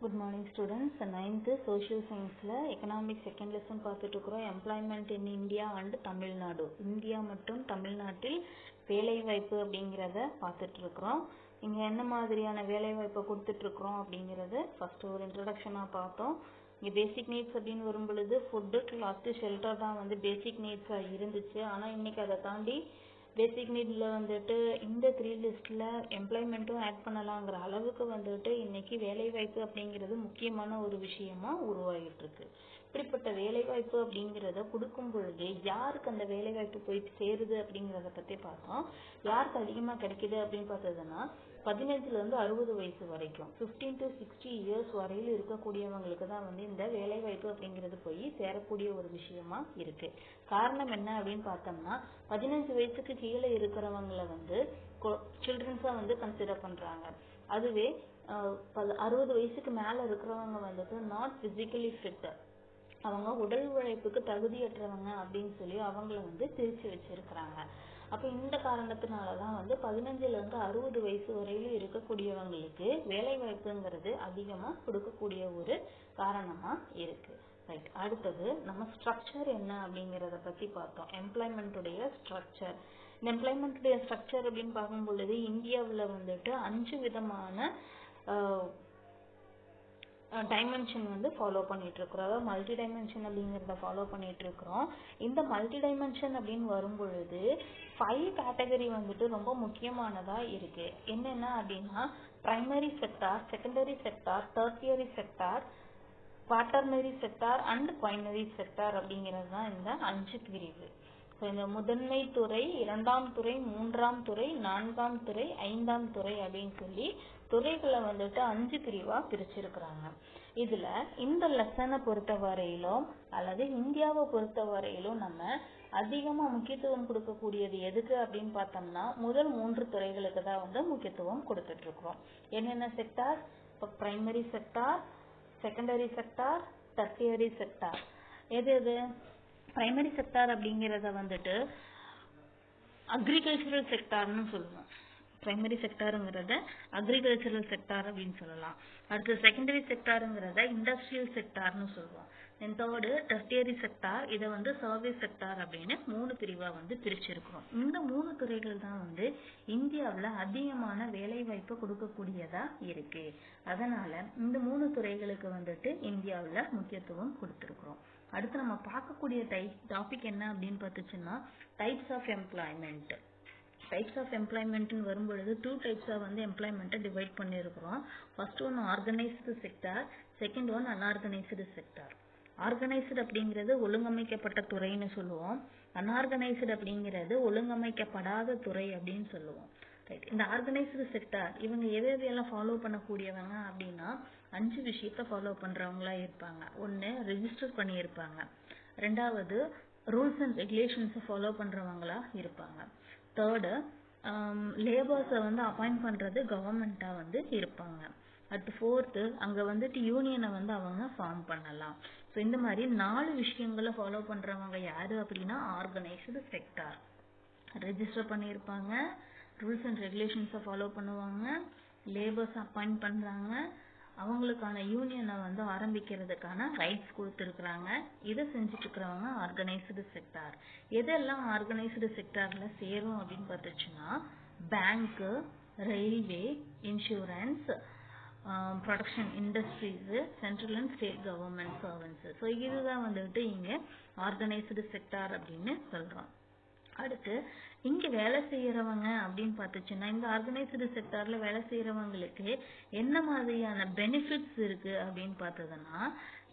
Good morning students. 9th social science economic second lesson பார்த்துட்டு இருக்கோம். employment in India and Tamil Nadu. India மற்றும் தமிழ்நாட்டில் வேலை வாய்ப்பு அப்படிங்கறத பார்த்துட்டு இருக்கோம். இங்க என்ன மாதிரியான வேலை வாய்ப்பு கொடுத்துட்டு இருக்கோம் அப்படிங்கறது ஃபர்ஸ்ட் ஒரு இன்ட்ரோடக்ஷனா பார்த்தோம். இங்க பேசிக் நீட்ஸ் அப்படினு வரும்பொழுது ஃபுட், கிளாத், ஷெல்டர் தான் வந்து பேசிக் நீட்ஸா இருந்துச்சு. ஆனா இன்னைக்கு அதை தாண்டி பேசிக் நீட்ல வந்துட்டு இந்த 3 லிஸ்ட்ல எம்ப்ளாய்மெண்ட்டும் ஆட் பண்ணலாங்கிற அளவுக்கு வந்துட்டு இன்னைக்கு வேலை வாய்ப்பு அப்படிங்கிறது முக்கியமான ஒரு விஷயமா உருவாகிட்டு இருக்கு. இப்படிப்பட்ட வேலை வாய்ப்பு அப்படிங்கிறத கொடுக்கும் பொழுது யாருக்கு அந்த வேலை வாய்ப்பு போய் சேருது அப்படிங்கிறத பத்தி பார்த்தோம். யாருக்கு அதிகமா கிடைக்குது அப்படின்னு பார்த்ததுன்னா 15ல இருந்து 60 வயசு வரைக்கும் 15 to 60 இயர்ஸ் வரையில இருக்கக்கூடியவங்களுக்கு தான் வந்து இந்த வேலை வாய்ப்பு அப்படிங்கிறது போய் சேரக்கூடிய ஒரு விஷயமா இருக்கு. காரணம் என்ன அப்படின்னு பார்த்தோம்னா 15 வயசுக்கு கீழே இருக்கிறவங்களை வந்து சில்ட்ரன்ஸா வந்து கன்சிடர் பண்றாங்க. அதுவே 60 வயசுக்கு மேல இருக்கிறவங்க வந்துட்டு நாட் பிசிக்கலி ஃபிட், அவங்க உடல் உழைப்புக்கு தகுதியற்றவங்க அப்படின்னு சொல்லி அவங்கள வந்து பிரிச்சு வச்சிருக்கிறாங்க. அப்ப இந்த காரணத்தினாலதான் வந்து 15ல இருந்து 60 வயசு வரையில இருக்கக்கூடியவங்களுக்கு வேலை வாய்ப்புங்கிறது அதிகமா கொடுக்கக்கூடிய ஒரு காரணமா இருக்கு. ரைட், அடுத்தது நம்ம ஸ்ட்ரக்சர் என்ன அப்படிங்கறத பத்தி பார்த்தோம். எம்ப்ளாய்மெண்ட்டுடைய ஸ்ட்ரக்சர். இந்த எம்ப்ளாய்மெண்ட்டுடைய ஸ்ட்ரக்சர் அப்படின்னு பார்க்கும் பொழுது இந்தியாவுல வந்துட்டு 5 விதமான டைமென்ஷன் வந்து ஃபாலோ பண்ணிட்டு இருக்கிறோம். அதாவது மல்டி டைமென்ஷன் அப்படிங்கிறத ஃபாலோ பண்ணிட்டு இருக்கிறோம். இந்த மல்டி டைமென்ஷன் அப்படின்னு வரும் பொழுது 5 கேட்டகரி வந்துட்டு ரொம்ப முக்கியமானதா இருக்கு. என்னென்ன அப்படின்னா primary sector, secondary sector, tertiary sector, quaternary sector and quinary sector அப்படிங்கிறது தான் இந்த 5 பிரிவு. இந்த முதன்மை துறை, 2ஆம் துறை, 3ஆம் துறை, 4ஆம் துறை, 5ஆம் துறை அப்படின்னு சொல்லி துறைகளை வந்துட்டு 5 பிரிவா பிரிச்சிருக்கிறாங்க. இதுல இந்த லெசனை பொறுத்த வரையிலும் அல்லது இந்தியாவை பொறுத்த வரையிலும் நம்ம அதிகமா முக்கியத்துவம் கொடுக்கக்கூடியது எதுக்கு அப்படின்னு பார்த்தோம்னா முதல் 3 துறைகளுக்கு தான் வந்து முக்கியத்துவம் கொடுத்துட்டு இருக்கிறோம். என்னென்ன sector? Primary sector, secondary sector, tertiary sector. எது பிரைமரி செக்டார் அப்படிங்கறத வந்துட்டு அக்ரிகல்ச்சரல் செக்டார்னு சொல்லுவோம். பிரைமரி செக்டாருங்கிறத அக்ரிகல்ச்சரல் செக்டார் அப்படின்னு சொல்லலாம். அடுத்து செகண்டரி செக்டாருங்கிறத இண்டஸ்ட்ரியல் செக்டார்னு சொல்லுவோம். தேர்டு டெர்ஷியரி செக்டார், இதை வந்து சர்வீஸ் செக்டார் அப்படின்னு 3 பிரிவா வந்து பிரிச்சிருக்கிறோம். இந்த 3 துறைகள் தான் வந்து இந்தியாவில் அதிகமான வேலை வாய்ப்பு கொடுக்கக்கூடியதா இருக்கு. அதனால இந்த 3 துறைகளுக்கு வந்துட்டு இந்தியாவில் முக்கியத்துவம் கொடுத்திருக்கிறோம். அடுத்து நம்ம பார்க்கக்கூடிய டாபிக் என்ன அப்படின்னு பார்த்துச்சுன்னா types of employment. Types of எம்ப்ளாய்மெண்ட்னு வரும்பொழுது 2 டைப்ஸா வந்து எம்ப்ளாய்மெண்ட்டை டிவைட் பண்ணியிருக்கிறோம். First one organised sector, second one unorganised sector. Organised அப்படிங்கிறது ஒழுங்கமைக்கப்பட்ட துறைன்னு சொல்லுவோம். அன்ஆர்கனைஸ்டு அப்படிங்கிறது ஒழுங்கமைக்கப்படாத துறை அப்படின்னு சொல்லுவோம். ரைட், இந்த ஆர்கனைஸ்டு செக்டார் இவங்க எதையெல்லாம் ஃபாலோ பண்ணக்கூடியவங்க அப்படின்னா 5 விஷயத்த ஃபாலோ பண்றவங்களா இருப்பாங்க. ஒன்னு ரெஜிஸ்டர் பண்ணியிருப்பாங்க, ரெண்டாவது ரூல்ஸ் அண்ட் ரெகுலேஷன்ஸை ஃபாலோ பண்றவங்களா இருப்பாங்க, தேர்டு லேபர்ஸை வந்து அப்பாயிண்ட் பண்றது கவர்மெண்டா வந்து இருப்பாங்க, அடுத்து ஃபோர்த்து அங்க வந்துட்டு யூனியனை வந்து அவங்க ஃபார்ம் பண்ணலாம். ஸோ இந்த மாதிரி 4 விஷயங்களை ஃபாலோ பண்றவங்க யாரு அப்படின்னா ஆர்கனைஸ்டு செக்டார். ரெஜிஸ்டர் பண்ணியிருப்பாங்க, ரூல்ஸ் அண்ட் ரெகுலேஷன்ஸை ஃபாலோ பண்ணுவாங்க, லேபர்ஸ் அப்பாயிண்ட் பண்றாங்க, அவங்களுக்கான யூனியனை வந்து ஆரம்பிக்கிறதுக்கான ரைட்ஸ் கொடுத்துருக்குறாங்க. இதை செஞ்சுட்டு இருக்கிறவங்க ஆர்கனைஸ்டு செக்டார். எதெல்லாம் ஆர்கனைஸ்டு செக்டார்ல சேரும் அப்படின்னு பார்த்துச்சுன்னா bank, railway, insurance, production industries, central and state government servants. So இதுதான் வந்துட்டு இங்க ஆர்கனைஸ்டு செக்டார் அப்படின்னு சொல்றோம். அடுத்து இங்க வேலை செய்யறவங்க அப்படின்னு பார்த்துச்சுன்னா இந்த ஆர்கனைஸ்டு செக்டார்ல வேலை செய்யறவங்களுக்கு என்ன மாதிரியான பெனிஃபிட்ஸ் இருக்கு அப்படின்னு பார்த்ததுன்னா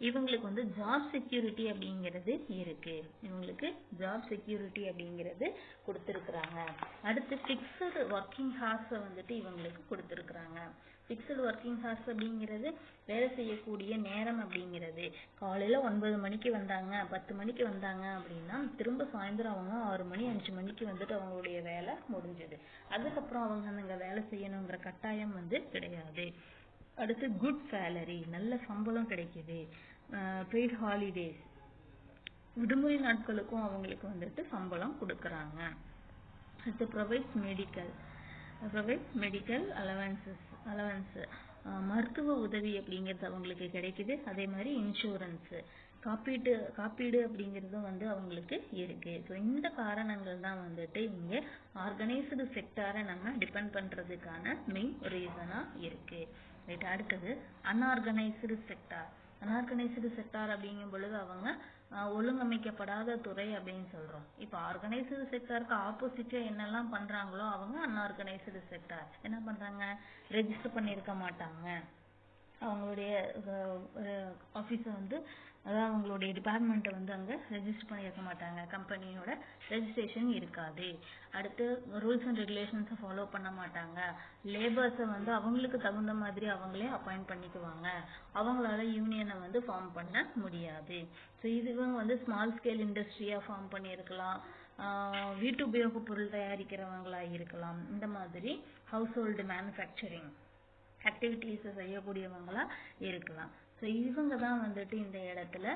இவங்களுக்கு வந்து ஜாப் செக்யூரிட்டி அப்படிங்கிறது இருக்கு. இவங்களுக்கு ஜாப் செக்யூரிட்டி அப்படிங்கிறது கொடுத்துருக்குறாங்க. அடுத்து ஃபிக்ஸ்டு ஒர்க்கிங் ஹார்ஸ் வந்துட்டு இவங்களுக்கு கொடுத்துருக்குறாங்க. ஃபிக்ஸ்டு ஒர்க்கிங் ஹார்ஸ் அப்படிங்கிறது வேலை செய்யக்கூடிய நேரம் அப்படிங்கிறது காலையில 9 மணிக்கு வந்தாங்க, 10 மணிக்கு வந்தாங்க அப்படின்னா திரும்ப சாயந்தரம் அவங்க 6 மணி 5 மணிக்கு வந்துட்டு அவங்களுடைய வேலை முடிஞ்சது. அதுக்கப்புறம் அவங்க அங்க வேலை செய்யணுங்கிற கட்டாயம் வந்து கிடையாது. அடுத்து குட் சேலரி, நல்ல சம்பளம் கிடைக்குது. பெய்ட் ஹாலிடேஸ், விடுமுறை நாட்களுக்கும் அவங்களுக்கு வந்துட்டு சம்பளம் கொடுக்கறாங்க. அடுத்து ப்ரொவைட்ஸ் மெடிக்கல் அலவன்ஸ் மருத்துவ உதவி அப்படிங்கிறது அவங்களுக்கு கிடைக்குது. அதே மாதிரி இன்சூரன்ஸு காப்பீடு அப்படிங்கிறதும் வந்து அவங்களுக்கு இருக்கு. ஸோ இந்த காரணங்கள் தான் வந்துட்டு இங்கே ஆர்கனைஸ்டு செக்டாரை நம்ம டிபெண்ட் பண்ணுறதுக்கான மெயின் ரீசனாக இருக்கு. ரைட். அடுத்தது அன்ஆர்கனைஸ்டு செக்டார் அப்படிங்கும் பொழுது அவங்க ஒழுங்கமைக்கப்படாத துறை அப்படின்னு சொல்றோம். இப்போ ஆர்கனைஸ்டு செக்டாருக்கு ஆப்போசிட்டா என்னெல்லாம் பண்றாங்களோ அவங்க அன்ஆர்கனைஸ்டு செக்டார். என்ன பண்றாங்க? ரெஜிஸ்டர் பண்ணியிருக்க மாட்டாங்க, அவங்களுடைய ஆஃபீஸை வந்து, அதாவது அவங்களுடைய டிபார்ட்மெண்ட்டை வந்து அங்கே ரெஜிஸ்டர் பண்ணியிருக்க மாட்டாங்க, கம்பெனியோட ரெஜிஸ்ட்ரேஷன் இருக்காது. அடுத்து ரூல்ஸ் அண்ட் ரெகுலேஷன்ஸை ஃபாலோ பண்ண மாட்டாங்க, லேபர்ஸை வந்து அவங்களுக்கு தகுந்த மாதிரி அவங்களே அப்பாயிண்ட் பண்ணிக்குவாங்க, அவங்களால யூனியனை வந்து ஃபார்ம் பண்ண முடியாது. ஸோ இதுவும் வந்து ஸ்மால் ஸ்கேல் இண்டஸ்ட்ரியாக ஃபார்ம் பண்ணியிருக்கலாம், வீட்டு உபயோகப் பொருள் தயாரிக்கிறவங்களா இருக்கலாம், இந்த மாதிரி ஹவுஸ் ஹோல்டு மேனுஃபேக்சரிங் ஆக்டிவிட்டீஸை செய்யக்கூடியவங்களா இருக்கலாம். ஸோ இவங்க தான் வந்துட்டு இந்த இடத்துல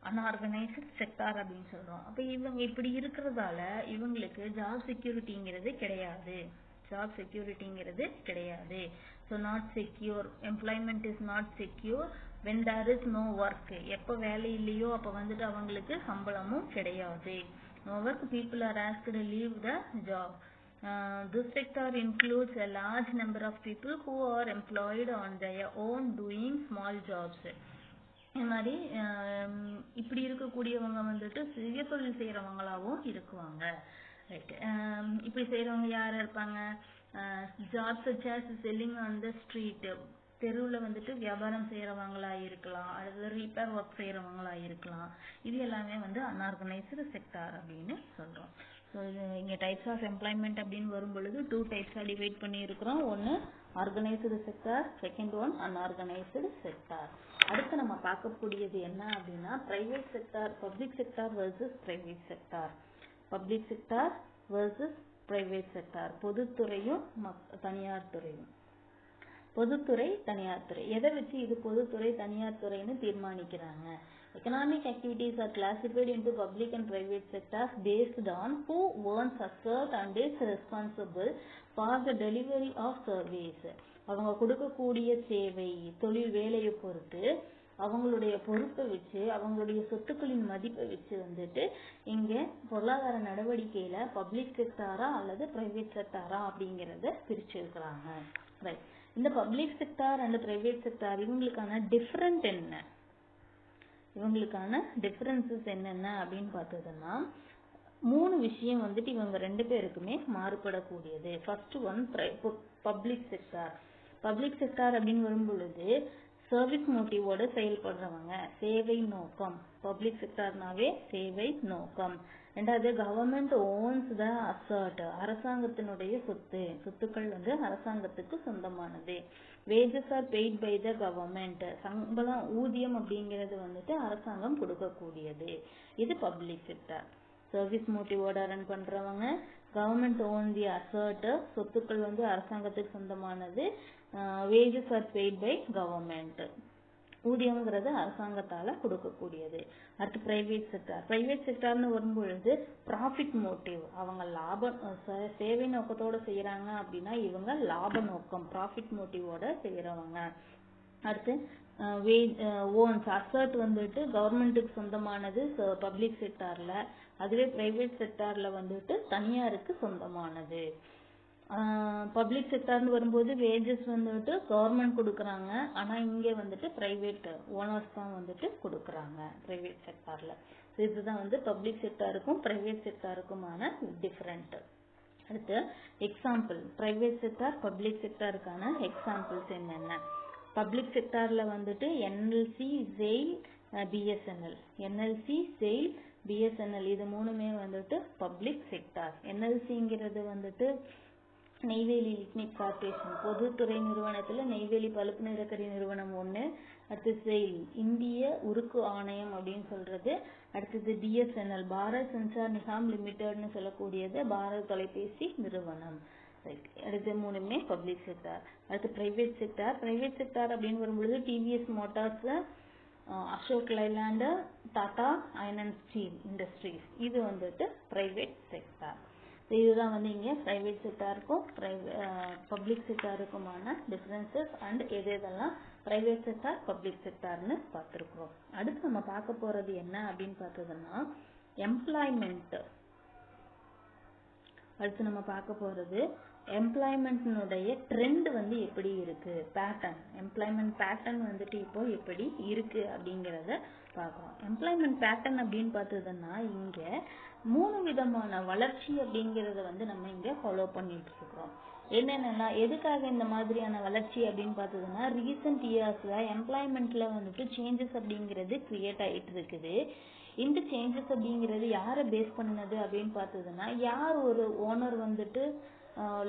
அன்ஆர்கனைஸ்டு செக்டார் அப்படின்னு சொல்றோம். அப்போ இவங்க இப்படி இருக்கிறதால இவங்களுக்கு ஜாப் செக்யூரிட்டிங்கிறது கிடையாது. So not secure, employment is not secure when there is no work. எப்போ வேலை இல்லையோ அப்போ வந்துட்டு அவங்களுக்கு சம்பளமும் கிடையாது. No work, people are asked to leave the job. This sector includes a large number of people who are employed on their own doing small jobs. இந்த மாதிரி இப்படி இருக்கக்கூடியவங்க வந்துட்டு சுய தொழில் செய்யறவங்களாவும் இருக்குவாங்க. ரைட். இப்படி செய்யறவங்க யாரா இருப்பாங்க? Jobs such as selling on the street, தெருவில் வந்துட்டு வியாபாரம் செய்யறவங்களா இருக்கலாம், அல்லது ரிப்பேர் ஒர்க் செய்யறவங்களா இருக்கலாம். இது எல்லாமே வந்து அன்ஆர்கனைஸ்டு செக்டார் அப்படின்னு சொல்றோம். ஸோ இங்கே டைப்ஸ் ஆஃப் எம்ப்ளாய்மெண்ட் அப்படின்னு வரும் பொழுது 2 டைப்ஸாக டிவைட் பண்ணியிருக்கிறோம். ஒன்று organised sector, second one unorganised sector. அடுத்து நம்ம பார்க்கக்கூடியது என்ன அப்படின்னா private sector, public sector versus private sector. பொதுத்துறையும் தனியார் துறையும். பொதுத்துறை, தனியார் துறை. எதை வச்சு இது பொதுத்துறை தனியார் துறைன்னு தீர்மானிக்கிறாங்க? Economic activities are classified into public and private sectors based on who owns asset and is responsible for the delivery of service. அவங்க கொடுக்கக்கூடிய சேவை, தொழில் வேலையை பொறுத்து அவங்களுடைய பொறுப்பை வச்சு, அவங்களுடைய சொத்துக்களின் மதிப்பை வச்சு வந்துட்டு இங்கே பொருளாதார நடவடிக்கையில பப்ளிக் செக்டாரா அல்லது பிரைவேட் செக்டாரா அப்படிங்கிறத பிரிச்சிருக்கிறாங்க. ரைட். இந்த public sector and private sector இவங்களுக்கான டிஃபரன்சஸ் என்னென்ன அப்படின்னு பார்த்ததுன்னா 3 விஷயம் வந்துட்டு இவங்க 2 பேருக்குமே மாறுபடக்கூடியது. First one public sector. Public sector அப்படின்னு வரும் பொழுது சர்வீஸ் மோட்டிவோட செயல்படுறவங்க, சேவை நோக்கம். பப்ளிக் செக்டார்னாவே சேவை நோக்கம். ரெண்டாவது கவர்மெண்ட் ஓன்ஸ் த அசர்ட், அரசாங்கத்தினுடைய சொத்துக்கள் வந்து அரசாங்கத்துக்கு சொந்தமானது. Wages are paid by the government, சம்பளம் ஊதியம் அப்படிங்கிறது வந்துட்டு அரசாங்கம் கொடுக்கக்கூடியது. இது பப்ளிக் செக்டார். சர்வீஸ் மோட்டிவோட ரன் பண்றவங்க, கவர்மெண்ட் ஓன் தி அசர்ட், சொத்துக்கள் வந்து அரசாங்கத்துக்கு சொந்தமானது. Wages are paid by government, ஊதியம்ங்கிறது அரசாங்கத்தால கொடுக்கக்கூடியது. அடுத்து பிரைவேட் செக்டார்னு வரும்பொழுது ப்ராஃபிட் மோட்டிவ், அவங்க லாபம் சேவை நோக்கத்தோட செய்யறாங்க அப்படின்னா இவங்க லாப நோக்கம் ப்ராஃபிட் மோட்டிவோட செய்யறவங்க. அடுத்து ஓன்ஸ் அசர்ட் வந்துட்டு கவர்மெண்ட்டுக்கு சொந்தமானது பப்ளிக் செக்டார்ல, அதுவே பிரைவேட் செக்டார்ல வந்துட்டு தனியாருக்கு சொந்தமானது. பப்ளிக் செக்டார்னு வரும்போது வேஜஸ் வந்துட்டு கவர்மெண்ட் கொடுக்குறாங்க, ஆனா இங்கே வந்துட்டு பிரைவேட் ஓனர்ஸ் தான் வந்துட்டு கொடுக்குறாங்க பிரைவேட் செக்டார்ல. இதுதான் வந்து பப்ளிக் செக்டாருக்கும் பிரைவேட் செக்டாருக்குமான டிஃபரெண்ட். அடுத்து எக்ஸாம்பிள், பிரைவேட் செக்டார் பப்ளிக் செக்டாருக்கான எக்ஸாம்பிள்ஸ் என்னென்ன? பப்ளிக் செக்டார்ல வந்துட்டு என்எல்சி, செயில், பிஎஸ்என்எல் இது 3மே வந்துட்டு பப்ளிக் செக்டார். என்எல்சிங்கிறது வந்துட்டு நெய்வேலி லிக்னிட் கார்பரேஷன், பொதுத்துறை நிறுவனத்துல நெய்வேலி பழுப்பு நிலக்கரி நிறுவனம் ஒண்ணு. அடுத்து செயில், இந்திய உருக்கு ஆணையம் அப்படின்னு சொல்றது. அடுத்தது பிஎஸ்என்எல், பாரத் சென்சார் நிகாம் லிமிடெட்னு சொல்லக்கூடியது பாரத் தொலைபேசி நிறுவனம். அடுத்து 3மே பப்ளிக் செக்டார். அடுத்து பிரைவேட் செக்டார் அப்படின்னு வரும்பொழுது TVS Motors, Ashok Leyland, Tata iron and Steeles industries, இது வந்துட்டு பிரைவேட் செக்டார். இதுதான் வந்து இங்கே ப்ரைவேட் செக்டாருக்கும் பப்ளிக் செக்டாருக்குமான டிஃப்ரென்சஸ் அண்ட் எதெல்லாம் ப்ரைவேட் செக்டார் பப்ளிக் செக்டார்னு பார்த்துருக்குறோம். அடுத்து நம்ம பார்க்க போகிறது என்ன அப்படின்னு பார்த்ததுன்னா எம்ப்ளாய்மெண்ட். அடுத்து நம்ம பார்க்க போகிறது எம்ப்ளாய்மெண்ட்னுடைய ட்ரெண்ட் வந்து எப்படி இருக்கு, பேட்டர்ன், எம்ப்ளாய்மெண்ட் பேட்டர்ன் வந்துட்டு இப்போ எப்படி இருக்கு அப்படிங்கிறத பார்க்குறோம். எம்ப்ளாய்மெண்ட் பேட்டர்ன் அப்படின்னு பார்த்ததுன்னா இங்கே 3 விதமான வளர்ச்சி அப்படிங்கிறத வந்து நம்ம இங்கே ஃபாலோ பண்ணிட்டு இருக்கிறோம். என்னென்னலாம் எதுக்காக இந்த மாதிரியான வளர்ச்சி அப்படின்னு பார்த்ததுன்னா ரீசெண்ட் இயர்ஸ்ல எம்ப்ளாய்மெண்ட்ல வந்துட்டு சேஞ்சஸ் அப்படிங்கிறது கிரியேட் ஆகிட்டு இருக்குது. இந்த சேஞ்சஸ் அப்படிங்கிறது யாரை பேஸ் பண்ணினது அப்படின்னு பார்த்ததுன்னா யார் ஒரு ஓனர் வந்துட்டு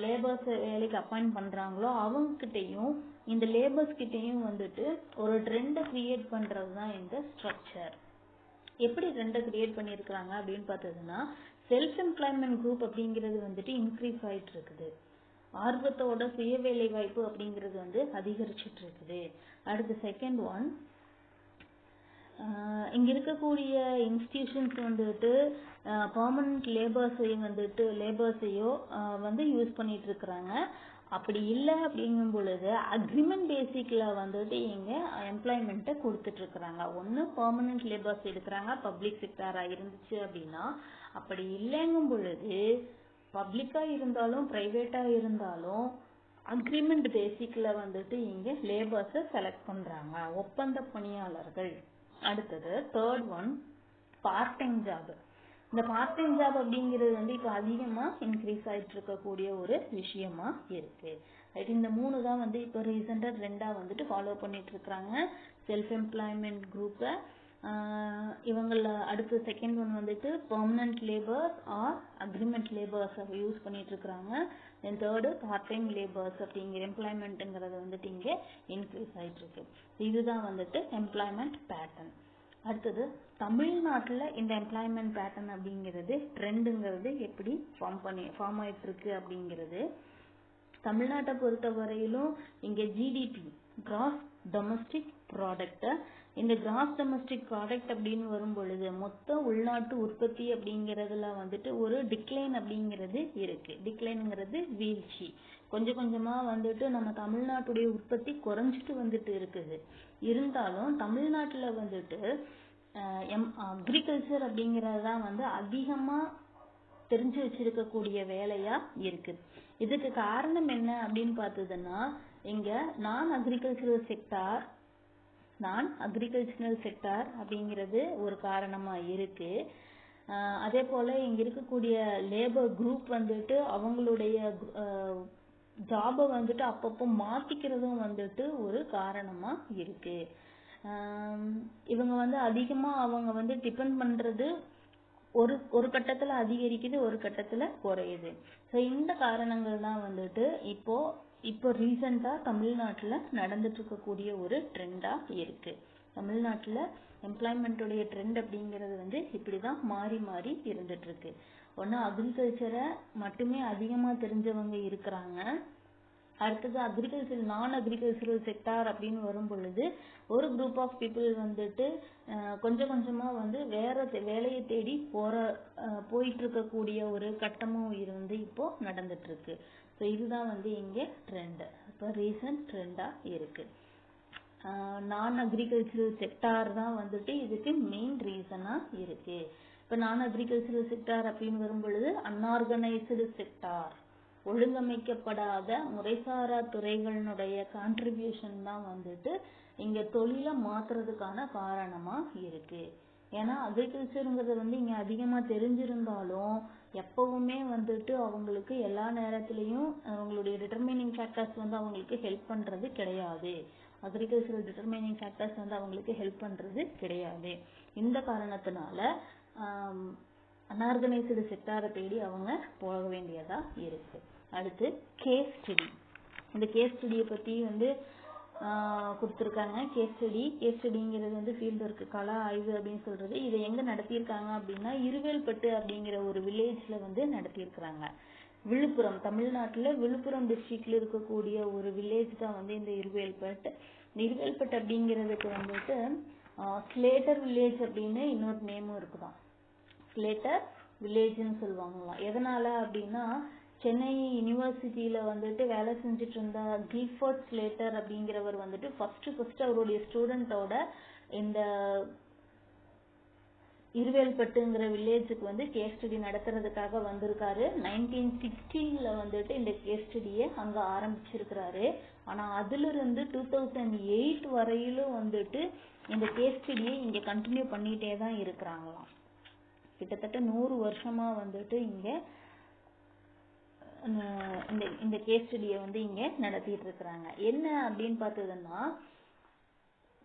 லேபர்ஸ் வேலைக்கு அப்பாயிண்ட் பண்ணுறாங்களோ அவங்ககிட்டையும் இந்த லேபர்ஸ் கிட்டையும் வந்துட்டு ஒரு ட்ரெண்டை கிரியேட் பண்ணுறது தான் இந்த ஸ்ட்ரக்சர். எப்படி ட்ரெண்டை கிரியேட் பண்ணியிருக்கிறாங்க அப்படின்னு பார்த்ததுன்னா செல்ஃப் எம்ப்ளாய்மெண்ட் குரூப் அப்படிங்கிறது வந்துட்டு இன்க்ரீஸ் ஆகிட்டு இருக்குது. ஆர்வத்தோட சுய வேலை வாய்ப்பு அப்படிங்கிறது வந்து அதிகரிச்சுட்டு இருக்குது. அடுத்து செகண்ட் ஒன், இங்கே இருக்கக்கூடிய இன்ஸ்டிடியூஷன்ஸ் வந்துட்டு பர்மனன்ட் லேபர்ஸையோ வந்து யூஸ் பண்ணிட்டு இருக்கிறாங்க. அப்படி இல்லை அப்படிங்கும் பொழுது அக்ரிமெண்ட் பேசிக்ல வந்துட்டு இங்கே எம்ப்ளாய்மெண்ட்டை கொடுத்துட்டு இருக்கிறாங்க. ஒன்று பர்மனன்ட் லேபர்ஸ் எடுக்கிறாங்க பப்ளிக் செக்டாராக இருந்துச்சு அப்படின்னா, அப்படி இல்லைங்கும் பொழுது பப்ளிக்காக இருந்தாலும் ப்ரைவேட்டாக இருந்தாலும் அக்ரிமெண்ட் பேசிக்ல வந்துட்டு இங்கே லேபர்ஸை செலக்ட் பண்ணுறாங்க, ஒப்பந்த பணியாளர்கள். அடுத்தது third one part time job. இந்த பார்ட் டைம் ஜாப் அப்படிங்கிறது வந்து இப்போ அதிகமாக இன்க்ரீஸ் ஆகிட்டு இருக்கக்கூடிய ஒரு விஷயமா இருக்கு. ரைட், இந்த 3 தான் வந்து இப்போ ரீசெண்டாக ட்ரெண்டாக வந்துட்டு ஃபாலோ பண்ணிட்டு இருக்கிறாங்க செல்ஃப் எம்ப்ளாய்மெண்ட் குரூப்பை. இவங்கள அடுத்து செகண்ட் ஒன் வந்துட்டு permanent labours or agreement labours use பண்ணிட்டு இருக்கிறாங்க. Then third part time labours அப்படிங்கிற எம்ப்ளாய்மெண்ட்டுங்கிறது வந்துட்டு இங்கே இன்க்ரீஸ் ஆகிட்டு இருக்கு. இதுதான் வந்துட்டு எம்ப்ளாய்மெண்ட் பேட்டர்ன். அடுத்தது தமிழ்நாட்டில் இந்த எம்ப்ளாய்மெண்ட் பேட்டர்ன் அப்படிங்கிறது ட்ரெண்டுங்கிறது எப்படி ஃபார்ம் ஆகிட்டு இருக்கு அப்படிங்கிறது. தமிழ்நாட்டை பொறுத்த வரையிலும் இங்கே ஜிடிபி கிராஸ் டொமஸ்டிக் ப்ராடக்ட், இந்த கிராஸ் டொமஸ்டிக் ப்ராடக்ட் அப்படின்னு வரும் பொழுது மொத்த உள்நாட்டு உற்பத்தி அப்படிங்கிறதுல வந்துட்டு ஒரு டிக்ளைன் அப்படிங்கிறது இருக்கு. டிக்ளைனுங்கிறது வீழ்ச்சி. கொஞ்சம் கொஞ்சமாக வந்துட்டு நம்ம தமிழ்நாட்டுடைய உற்பத்தி குறைஞ்சிட்டு வந்துட்டு இருக்குது. இருந்தாலும் தமிழ்நாட்டில் வந்துட்டு அக்ரிகல்ச்சர் அப்படிங்கிறது தான் வந்து அதிகமாக தெரிஞ்சு வச்சிருக்கக்கூடிய வேலையா இருக்கு. இதுக்கு காரணம் என்ன அப்படின்னு பார்த்ததுன்னா இங்க நான் அக்ரிகல்ச்சரல் செக்டார் அப்படிங்கிறது ஒரு காரணமா இருக்கு. அதே போல இங்க இருக்கக்கூடிய லேபர் குரூப் வந்துட்டு அவங்களுடைய ஜாபை வந்துட்டு அப்பப்போ மாத்திக்கிறதும் வந்துட்டு ஒரு காரணமா இருக்கு. இவங்க வந்து அதிகமா அவங்க வந்து டிபெண்ட் பண்றது ஒரு கட்டத்துல அதிகரிக்குது, ஒரு கட்டத்துல குறையுது. ஸோ இந்த காரணங்கள் தான் வந்துட்டு இப்போ ரீசெண்டா தமிழ்நாட்டுல நடந்துட்டு இருக்கக்கூடிய ஒரு ட்ரெண்டா இருக்கு. தமிழ்நாட்டுல எம்ப்ளாய்மெண்ட்டுடைய ட்ரெண்ட் அப்படிங்கிறது வந்து இப்படிதான் மாறி மாறி இருந்துட்டு இருக்கு. ஒன்று அக்ரிகல்ச்சரை மட்டுமே அதிகமா தெரிஞ்சவங்க இருக்கிறாங்க. அடுத்தது நான் அக்ரிகல்ச்சரல் செக்டார் அப்படின்னு வரும் பொழுது ஒரு குரூப் ஆஃப் பீப்புள் வந்துட்டு கொஞ்சம் கொஞ்சமா வந்து வேற வேலையை தேடி போயிட்டு இருக்கக்கூடிய ஒரு கட்டமும் இருந்து இப்போ நடந்துட்டு இருக்கு. ஸோ இதுதான் வந்து இங்கே ட்ரெண்ட், இப்போ ரீசன்ட் ட்ரெண்டா இருக்கு. நான் அக்ரிகல்ச்சரல் செக்டார் தான் வந்துட்டு இதுக்கு மெயின் ரீசனா இருக்கு. இப்போ நான் அக்ரிகல்ச்சரல் செக்டார் அப்படின்னு வரும் பொழுது அன்ஆர்கனைஸ்டு செக்டார், ஒழுங்கமைக்கப்படாத முறைசாரா துறைகளினுடைய கான்ட்ரிபியூஷன் தான் வந்துட்டு இங்க தொழிலை மாத்துறதுக்கான காரணமா இருக்கு. ஏன்னா அக்ரிகல்ச்சருங்கிறது வந்து இங்க அதிகமா தெரிஞ்சிருந்தாலும் எப்பவுமே வந்துட்டு அவங்களுக்கு எல்லா நேரத்திலையும் அவங்களுடைய டிட்டர்மினிங் ஃபேக்டர்ஸ் வந்து அவங்களுக்கு ஹெல்ப் பண்றது கிடையாது. அக்ரிகல்ச்சரல் டிட்டர்மினிங் ஃபேக்டர்ஸ் வந்து அவங்களுக்கு ஹெல்ப் பண்றது கிடையாது. இந்த காரணத்தினால அன்ஆர்கனைஸ்டு செக்டாரை தேடி அவங்க போக வேண்டியதா இருக்கு. அடுத்து கேஸ் ஸ்டடி. இந்த கேஸ் ஸ்டடியை பத்தி வந்து கொடுத்துருக்காங்க. கேஸ் ஸ்டடிங்கிறது வந்து ஃபீல்டு ஒர்க், கள ஆய்வு அப்படின்னு சொல்றது. இதை எங்க நடத்தியிருக்காங்க அப்படின்னா இருவேல்பட்டு அப்படிங்கிற ஒரு வில்லேஜ்ல வந்து நடத்தியிருக்கிறாங்க. விழுப்புரம், தமிழ்நாட்டுல விழுப்புரம் டிஸ்ட்ரிக்ட்ல இருக்கக்கூடிய ஒரு வில்லேஜ் தான் வந்து இந்த இருவேல்பட்டு. இந்த இருவேல்பட்டு அப்படிங்கிறதுக்கு வந்துட்டு ஸ்லேட்டர் வில்லேஜ் அப்படின்னு இன்னொரு நேமும் இருக்குதான். ஸ்லேட்டர் வில்லேஜ்னு சொல்லுவாங்களாம். எதனால அப்படின்னா சென்னை யூனிவர்சிட்டியில வந்துட்டு வேலை செஞ்சுட்டு இருந்த கில்ஃபர்ட் ஸ்லேட்டர் அப்படிங்கிறவர் வந்துட்டு ஃபர்ஸ்ட் அவருடைய ஸ்டூடெண்டோட இந்த இருவேல்பட்டுங்கிற வில்லேஜுக்கு வந்து கேஸ் ஸ்டடி நடத்துறதுக்காக வந்திருக்காரு. 1916ல வந்துட்டு இந்த கேஸ் ஸ்டடியை அங்க ஆரம்பிச்சிருக்கிறாரு. ஆனா அதுல இருந்து 2008 வரையிலும் வந்துட்டு இந்த கேஸ் ஸ்டடியை இங்க கண்டினியூ பண்ணிட்டே தான் இருக்கிறாங்களாம். கிட்டத்தட்ட 100 வருஷமா வந்துட்டு இங்க இந்த கேஸ் ஸ்டடியை வந்து இங்க நடத்திட்டு இருக்கிறாங்க. என்ன அப்படின்னு பார்த்ததுன்னா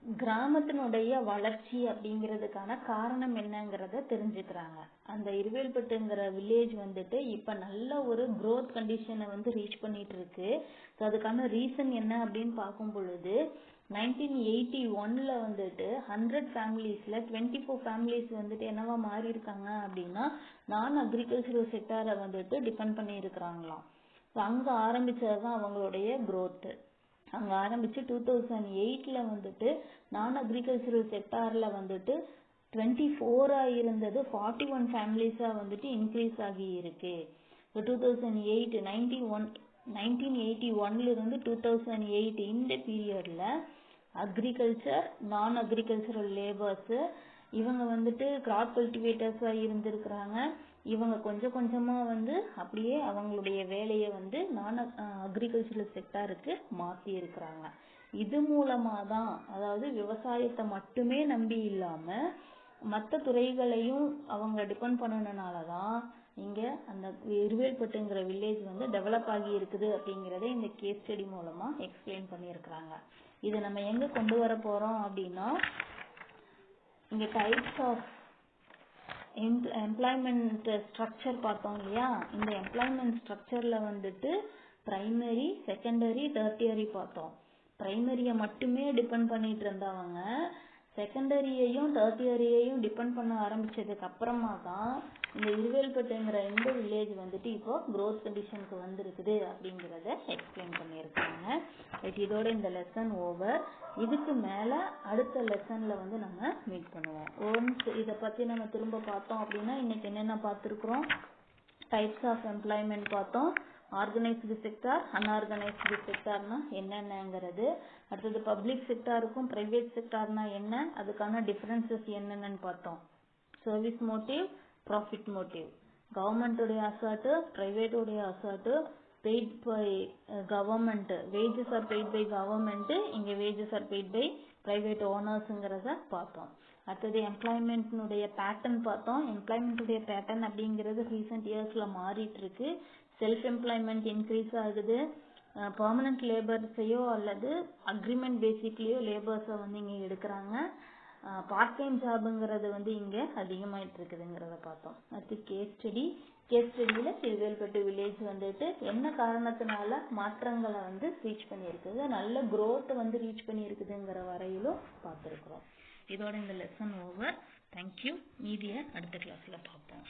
கிராமத்தினுடைய வளர்ச்சி அப்படிங்கிறதுக்கான காரணம் என்னங்கிறத தெரிஞ்சுக்கிறாங்க. அந்த இருவேல்பட்டுங்கிற வில்லேஜ் வந்துட்டு இப்ப நல்ல ஒரு growth கண்டிஷனை வந்து ரீச் பண்ணிட்டு இருக்கு. ஸோ அதுக்கான ரீசன் என்ன அப்படின்னு பார்க்கும் பொழுது 1981ல வந்துட்டு 100 ஃபேமிலிஸ்ல 24 ஃபேமிலிஸ் வந்துட்டு என்னவா மாறி இருக்காங்க அப்படின்னா நான் அக்ரிகல்ச்சரல் செக்டாரை வந்துட்டு டிபெண்ட் பண்ணி இருக்கிறாங்களாம். அங்க ஆரம்பிச்சதுதான் அவங்களுடைய growth. அங்க ஆரம்பிச்சு 2008ல வந்துட்டு நான் அக்ரிகல்ச்சரல் செக்டார்ல வந்துட்டு 24 இருந்தது 41 ஃபேமிலிஸா வந்துட்டு இன்க்ரீஸ் ஆகி இருக்கு. 1981ல இருந்து 2008 இந்த பீரியட்ல அக்ரிகல்ச்சர் நான் அக்ரிகல்ச்சரல் லேபர்ஸ் இவங்க வந்துட்டு கிராப் கல்டிவேட்டர்ஸா இருந்திருக்கிறாங்க. இவங்க கொஞ்சம் கொஞ்சமா வந்து அப்படியே அவங்களுடைய வேலையை வந்து நான் அக்ரிகல்ச்சரல் செக்டாருக்கு மாத்தி இருக்கிறாங்க. இது மூலமா தான் அதாவது விவசாயத்தை மட்டுமே நம்பி இல்லாம மற்ற துறைகளையும் அவங்க டிபெண்ட் பண்ணனாலதான் இங்க அந்த இருவேல்பட்டுங்கிற வில்லேஜ் வந்து டெவலப் ஆகி இருக்குது அப்படிங்கறத இந்த கேஸ் ஸ்டடி மூலமா எக்ஸ்பிளைன் பண்ணியிருக்கிறாங்க. இதை நம்ம எங்க கொண்டு வர போறோம் அப்படின்னா இங்க டைப்ஸ் ஆஃப் எம்ப்ளாய்மெண்ட் ஸ்ட்ரக்சர் பார்த்தோம் இல்லையா. இந்த எம்ப்ளாய்மெண்ட் ஸ்ட்ரக்சர்ல வந்துட்டு பிரைமரி, செகண்டரி, டெர்டியரி பார்த்தோம். பிரைமரியை மட்டுமே டிபெண்ட் பண்ணிட்டு இருந்தவங்க செகண்டரியையும் டெர்டியரியையும் டிபெண்ட் பண்ண ஆரம்பிச்சதுக்கு அப்புறமா தான் இந்த இருவேல்பட்டுங்கிற இந்த வில்லேஜ் வந்துட்டு இப்போ growth கண்டிஷனுக்கு வந்திருக்குது அப்படிங்கிறத எக்ஸ்பிளைன் பண்ணியிருக்காங்க. இதோட இந்த லெசன் ஓவர். இதுக்கு மேல அடுத்த லெசன்ல வந்து நம்ம மீட் பண்ணுவோம். ஒன்ஸ் இதை பத்தி நம்ம திரும்ப பார்த்தோம் அப்படின்னா இன்னைக்கு என்னென்ன பார்த்துருக்குறோம். டைப்ஸ் ஆஃப் எம்ப்ளாய்மெண்ட் பார்த்தோம். ஆர்கனைஸ்டு செக்டார், அன்ஆர்கனைஸ்டு செக்டார்னா என்னென்னங்கிறது. அடுத்தது பப்ளிக் செக்டாருக்கும் பிரைவேட் செக்டார்னா என்ன, அதுக்கான டிஃபரன்சஸ் என்னென்னு பார்த்தோம். சர்வீஸ் மோட்டிவ், ப்ராஃபிட் மோட்டிவ், கவர்மெண்ட்டுடைய அசார்ட், பிரைவேட்டுடைய asset, paid by government, wages are paid by government, இங்க wages are paid by private owners பார்த்தோம். அடுத்தது எம்ப்ளாய்மெண்ட்னுடைய பேட்டர்ன் பார்த்தோம். எம்ப்ளாய்மெண்ட்டுடைய பேட்டர்ன் அப்படிங்கிறது ரீசெண்ட் இயர்ஸ்ல மாறிட்டு இருக்கு. செல்ஃப் எம்ப்ளாய்மெண்ட் இன்க்ரீஸ் ஆகுது. பெர்மனன்ட் லேபர்ஸையோ அல்லது அக்ரிமெண்ட் பேசிக்லயோ லேபர்ஸை வந்து இங்க எடுக்கிறாங்க. பார்ட் டைம் ஜாபுங்கிறது வந்து இங்க அதிகமாயிட்டு இருக்குதுங்கிறத பார்த்தோம். அடுத்து கேஸ் ஸ்டடியில இருவேல்பட்டு வில்லேஜ் வந்துட்டு என்ன காரணத்தினால மாற்றங்களை வந்து ரீச் பண்ணியிருக்குது, நல்ல growth வந்து ரீச் பண்ணியிருக்குதுங்கிற வரையிலும் பார்த்துருக்குறோம். இதோட இந்த லெசன் ஓவர். தேங்க்யூ. மீதியை அடுத்த கிளாஸ்ல பார்ப்போம்.